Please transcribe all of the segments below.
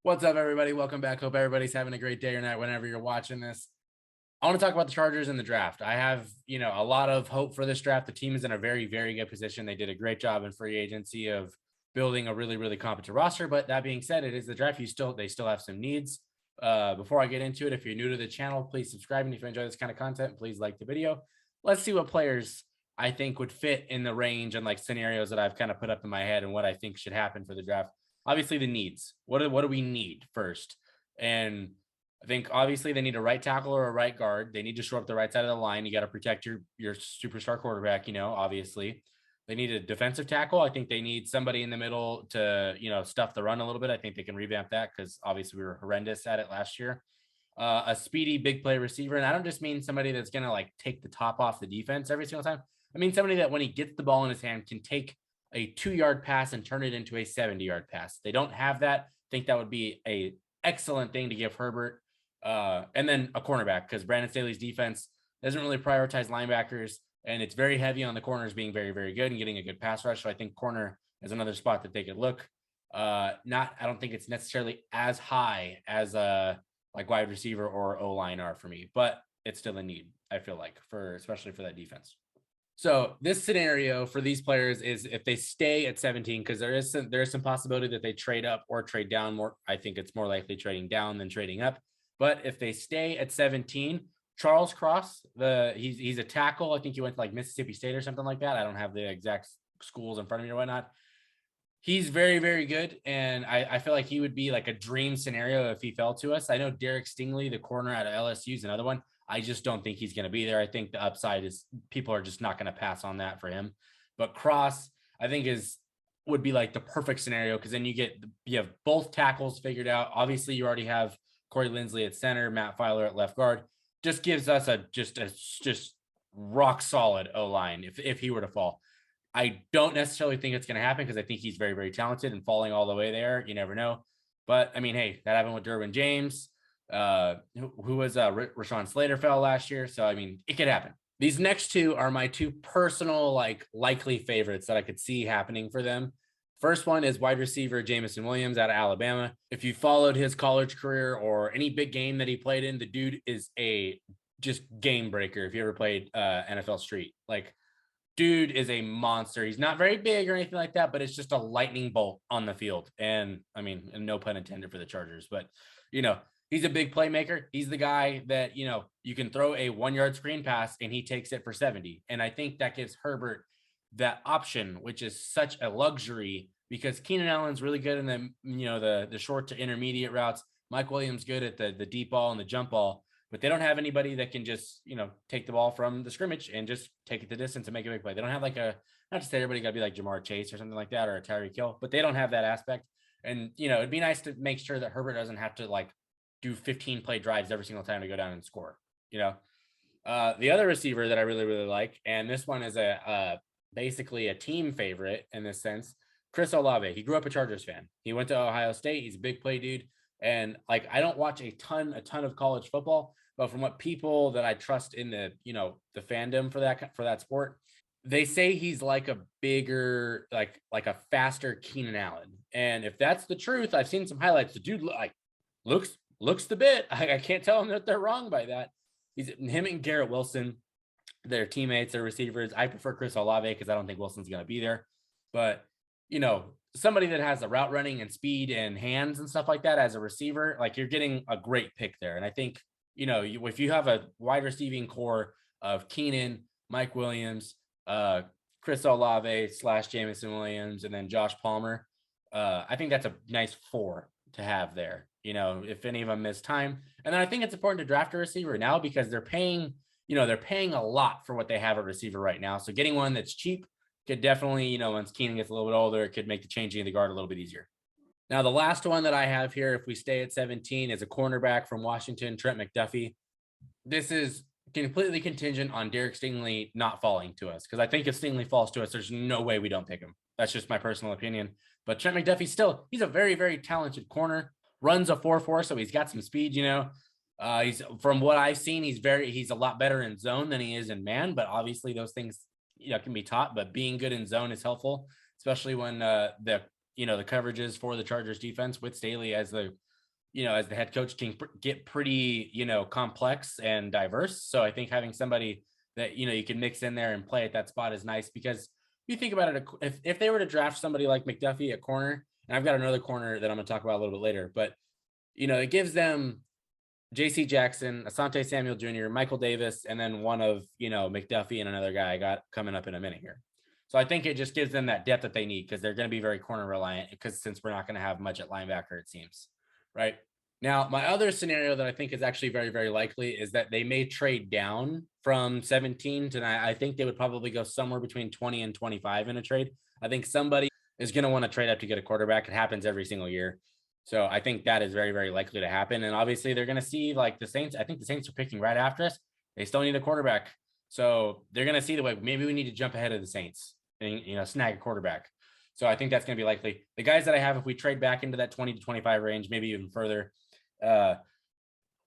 What's up, everybody? Welcome back. Hope everybody's having a great day or night whenever you're watching this. I want to talk about the Chargers and the draft. I have, a lot of hope for this draft. The team is in a very, very good position. They did a great job in free agency of building a really, really competent roster. But that being said, it is the draft. They still have some needs. Before I get into it, if you're new to the channel, please subscribe. And if you enjoy this kind of content, please like the video. Let's see what players I think would fit in the range and like scenarios that I've kind of put up in my head and what I think should happen for the draft. Obviously, the needs. What do we need first? And I think obviously they need a right tackle or a right guard. They need to shore up the right side of the line. You got to protect your superstar quarterback, obviously. They need a defensive tackle. I think they need somebody in the middle to, stuff the run a little bit. I think they can revamp that because obviously we were horrendous at it last year. A speedy big play receiver. And I don't just mean somebody that's going to like take the top off the defense every single time. I mean somebody that when he gets the ball in his hand can take a 2-yard pass and turn it into a 70-yard pass. They don't have that. I think that would be a excellent thing to give Herbert. And then a cornerback, because Brandon Staley's defense doesn't really prioritize linebackers, and it's very heavy on the corners being very, very good and getting a good pass rush. So I think corner is another spot that they could look. I don't think it's necessarily as high as like wide receiver or O-line are for me, but it's still a need, I feel like, especially for that defense. So this scenario for these players is if they stay at 17, because there is some possibility that they trade up or trade down more. I think it's more likely trading down than trading up. But if they stay at 17, Charles Cross, he's a tackle. I think he went to like Mississippi State or something like that. I don't have the exact schools in front of me or whatnot. He's very, very good. And I feel like he would be like a dream scenario if he fell to us. I know Derek Stingley, the corner out of LSU, is another one. I just don't think he's going to be there. I think the upside is people are just not going to pass on that for him. But Cross, I think would be like the perfect scenario because then you have both tackles figured out. Obviously, you already have Corey Linsley at center, Matt Filer at left guard. Just gives us just rock solid O-line if he were to fall. I don't necessarily think it's going to happen because I think he's very, very talented and falling all the way there. You never know. But I mean, hey, that happened with Derwin James. Who was Rashawn Slater fell last year. So, I mean, it could happen. These next two are my two personal, likely favorites that I could see happening for them. First one is wide receiver Jameson Williams out of Alabama. If you followed his college career or any big game that he played in, the dude is a just game breaker. If you ever played NFL Street, dude is a monster. He's not very big or anything like that, but it's just a lightning bolt on the field. And I mean, no pun intended for the Chargers, but he's a big playmaker. He's the guy that, you can throw a 1-yard screen pass and he takes it for 70. And I think that gives Herbert that option, which is such a luxury because Keenan Allen's really good in the short to intermediate routes. Mike Williams good at the deep ball and the jump ball, but they don't have anybody that can just, take the ball from the scrimmage and just take it the distance and make a big play. They don't have not to say everybody got to be like Jamar Chase or something like that or a Tyreek Hill, but they don't have that aspect. And, it'd be nice to make sure that Herbert doesn't have to do 15 play drives every single time to go down and score, the other receiver that I really, really like, and this one is basically a team favorite in this sense, Chris Olave. He grew up a Chargers fan. He went to Ohio State. He's a big play dude. And I don't watch a ton of college football, but from what people that I trust in the fandom for that sport, they say he's like a bigger, like a faster Keenan Allen. And if that's the truth, I've seen some highlights. The dude looks the bit. I can't tell them that they're wrong by that. Him and Garrett Wilson, their teammates, their receivers. I prefer Chris Olave because I don't think Wilson's going to be there. But, somebody that has the route running and speed and hands and stuff like that as a receiver, you're getting a great pick there. And I think, if you have a wide receiving core of Keenan, Mike Williams, Chris Olave / Jameson Williams, and then Josh Palmer, I think that's a nice 4 to have there. If any of them miss time. And then I think it's important to draft a receiver now because they're paying a lot for what they have at receiver right now. So getting one that's cheap could definitely, once Keenan gets a little bit older, it could make the changing of the guard a little bit easier. Now, the last one that I have here, if we stay at 17, is a cornerback from Washington, Trent McDuffie. This is completely contingent on Derek Stingley not falling to us. Because I think if Stingley falls to us, there's no way we don't pick him. That's just my personal opinion. But Trent McDuffie he's a very, very talented corner. Runs a 4.4, so he's got some speed, he's from what I've seen, he's a lot better in zone than he is in man, but obviously those things, can be taught, but being good in zone is helpful, especially when the coverages for the Chargers defense with Staley as the as the head coach can get pretty, complex and diverse. So I think having somebody that, you can mix in there and play at that spot is nice, because you think about it, if they were to draft somebody like McDuffie at corner, and I've got another corner that I'm going to talk about a little bit later, but, it gives them J.C. Jackson, Asante Samuel Jr., Michael Davis, and then one of, McDuffie and another guy I got coming up in a minute here. So I think it just gives them that depth that they need, because they're going to be very corner reliant, because since we're not going to have much at linebacker, it seems. Right. Now, my other scenario that I think is actually very, very likely is that they may trade down from 17 to, I think they would probably go somewhere between 20 and 25 in a trade. I think somebody is going to want to trade up to get a quarterback. It happens every single year. So I think that is very, very likely to happen. And obviously they're going to see, like, the Saints. I think the Saints are picking right after us. They still need a quarterback. So they're going to see the way, maybe we need to jump ahead of the Saints and, snag a quarterback. So I think that's going to be likely. The guys that I have, if we trade back into that 20 to 25 range, maybe even further,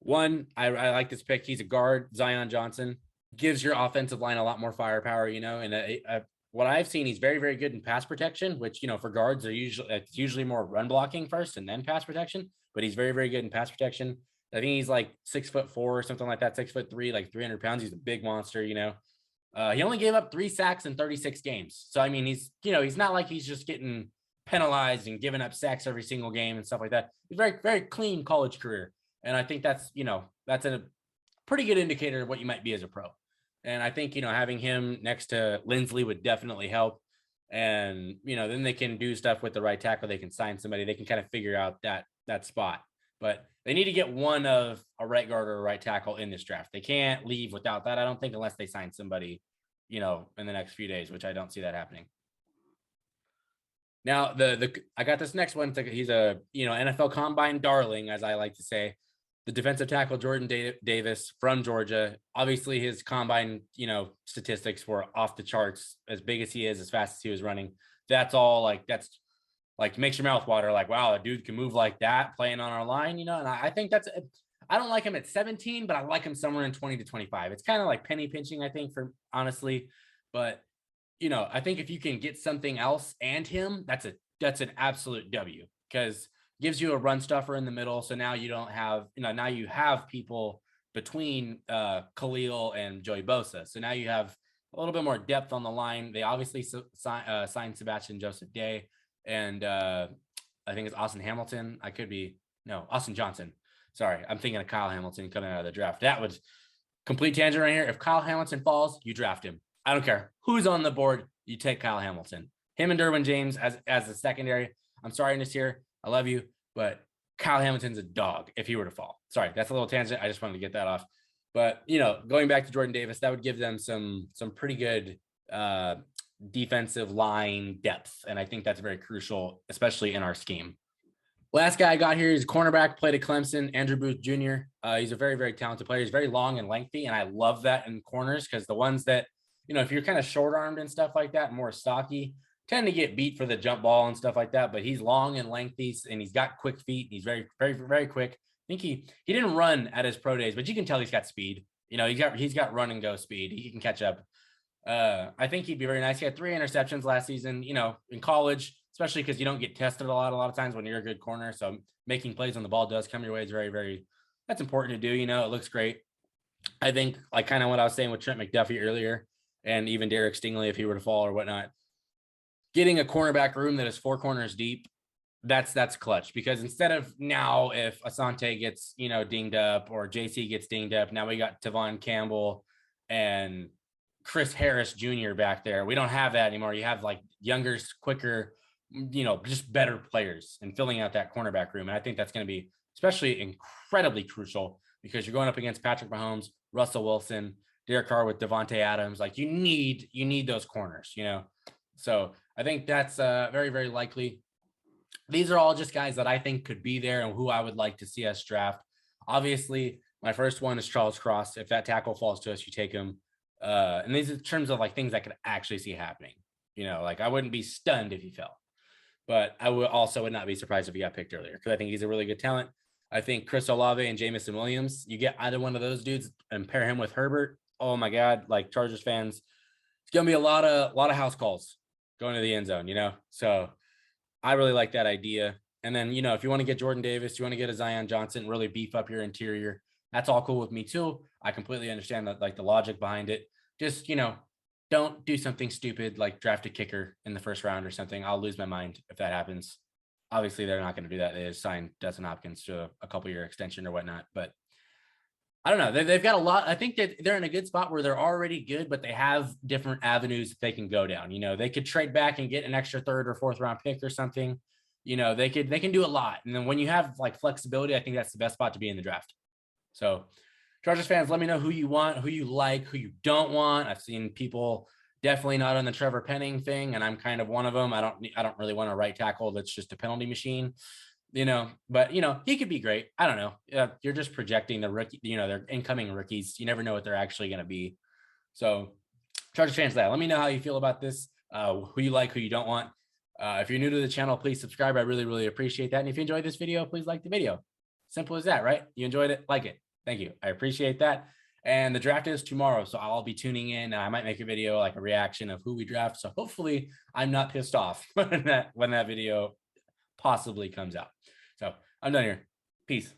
one, I like this pick. He's a guard, Zion Johnson. Gives your offensive line a lot more firepower, and what I've seen, he's very, very good in pass protection, which, for guards, it's usually more run blocking first and then pass protection, but he's very, very good in pass protection. I think he's like 6'4" or something like that, 6'3", like 300 pounds. He's a big monster, He only gave up 3 sacks in 36 games. So, I mean, he's not like he's just getting penalized and giving up sacks every single game and stuff like that. He's very, very clean college career. And I think that's a pretty good indicator of what you might be as a pro. And I think, having him next to Lindsley would definitely help. And, then they can do stuff with the right tackle. They can sign somebody. They can kind of figure out that spot. But they need to get one of a right guard or a right tackle in this draft. They can't leave without that, I don't think, unless they sign somebody, in the next few days, which I don't see that happening. Now, I got this next one. He's a, NFL combine darling, as I like to say. The defensive tackle, Jordan Davis from Georgia. Obviously, his combine, statistics were off the charts. As big as he is, as fast as he was running. That's makes your mouth water. Like, wow, a dude can move like that playing on our line, And I think I don't like him at 17, but I like him somewhere in 20 to 25. It's kind of like penny pinching, I think, for honestly. But, I think if you can get something else and him, that's an absolute W, because gives you a run stuffer in the middle. So now you don't have, now you have people between Khalil and Joey Bosa. So now you have a little bit more depth on the line. They obviously signed Sebastian Joseph Day, and I think it's Austin Hamilton. Austin Johnson. Sorry, I'm thinking of Kyle Hamilton coming out of the draft. That was complete tangent right here. If Kyle Hamilton falls, you draft him. I don't care who's on the board. You take Kyle Hamilton. Him and Derwin James as the secondary. I'm sorry, Nasir. I love you, but Kyle Hamilton's a dog if he were to fall. Sorry, that's a little tangent. I just wanted to get that off. But, going back to Jordan Davis, that would give them some pretty good defensive line depth. And I think that's very crucial, especially in our scheme. Last guy I got here is a cornerback, played at Clemson, Andrew Booth Jr. He's a very, very talented player. He's very long and lengthy, and I love that in corners, because the ones that, if you're kind of short-armed and stuff like that, more stocky, tend to get beat for the jump ball and stuff like that. But he's long and lengthy, and he's got quick feet. He's very, very, very quick. I think he didn't run at his pro days, but you can tell he's got speed. He's got run and go speed. He can catch up. I think he'd be very nice. He had 3 interceptions last season, in college, especially because you don't get tested a lot of times when you're a good corner. So making plays on the ball does come your way. It's very, very, that's important to do. It looks great. I think, like kind of what I was saying with Trent McDuffie earlier, and even Derek Stingley, if he were to fall or whatnot, getting a cornerback room that is 4 corners deep, that's clutch. Because instead of now, if Asante gets, dinged up, or JC gets dinged up, now we got Tavon Campbell and Chris Harris Jr. back there. We don't have that anymore. You have like younger, quicker, just better players, and filling out that cornerback room. And I think that's going to be especially incredibly crucial, because you're going up against Patrick Mahomes, Russell Wilson, Derek Carr with Devontae Adams. Like you need those corners, So I think that's very, very likely. These are all just guys that I think could be there and who I would like to see us draft. Obviously, my first one is Charles Cross. If that tackle falls to us, you take him. And these are in terms of like things I could actually see happening. Like I wouldn't be stunned if he fell, but I would not be surprised if he got picked earlier, because I think he's a really good talent. I think Chris Olave and Jameson Williams, you get either one of those dudes and pair him with Herbert. Oh my God, like Chargers fans, it's gonna be a lot of house calls going to the end zone, So I really like that idea. And then, you know, if you want to get Jordan Davis, you want to get a Zion Johnson, really beef up your interior. That's all cool with me too. I completely understand that, like the logic behind it. Just, you know, don't do something stupid like draft a kicker in the first round or something. I'll lose my mind if that happens. Obviously, they're not going to do that. They just signed Dustin Hopkins to a couple-year extension or whatnot. But I don't know. They've got a lot. I think that they're in a good spot where they're already good, but they have different avenues that they can go down. You know, they could trade back and get an extra third or fourth round pick or something. You know, they can do a lot. And then when you have like flexibility, I think that's the best spot to be in the draft. So Chargers fans, let me know who you want, who you like, who you don't want. I've seen people definitely not on the Trevor Penning thing, and I'm kind of one of them. I don't really want a right tackle that's just a penalty machine, you know. But you know, he could be great. I don't know. You're just projecting the rookie. You know, they're incoming rookies. You never know what they're actually going to be. So, Chargers fans, let me know how you feel about this. Who you like, who you don't want. If you're new to the channel, please subscribe. I really, really appreciate that. And if you enjoyed this video, please like the video. Simple as that, right? You enjoyed it, like it. Thank you. I appreciate that. And the draft is tomorrow, so I'll be tuning in. I might make a video, like a reaction of who we draft. So hopefully I'm not pissed off when that video possibly comes out. So I'm done here. Peace.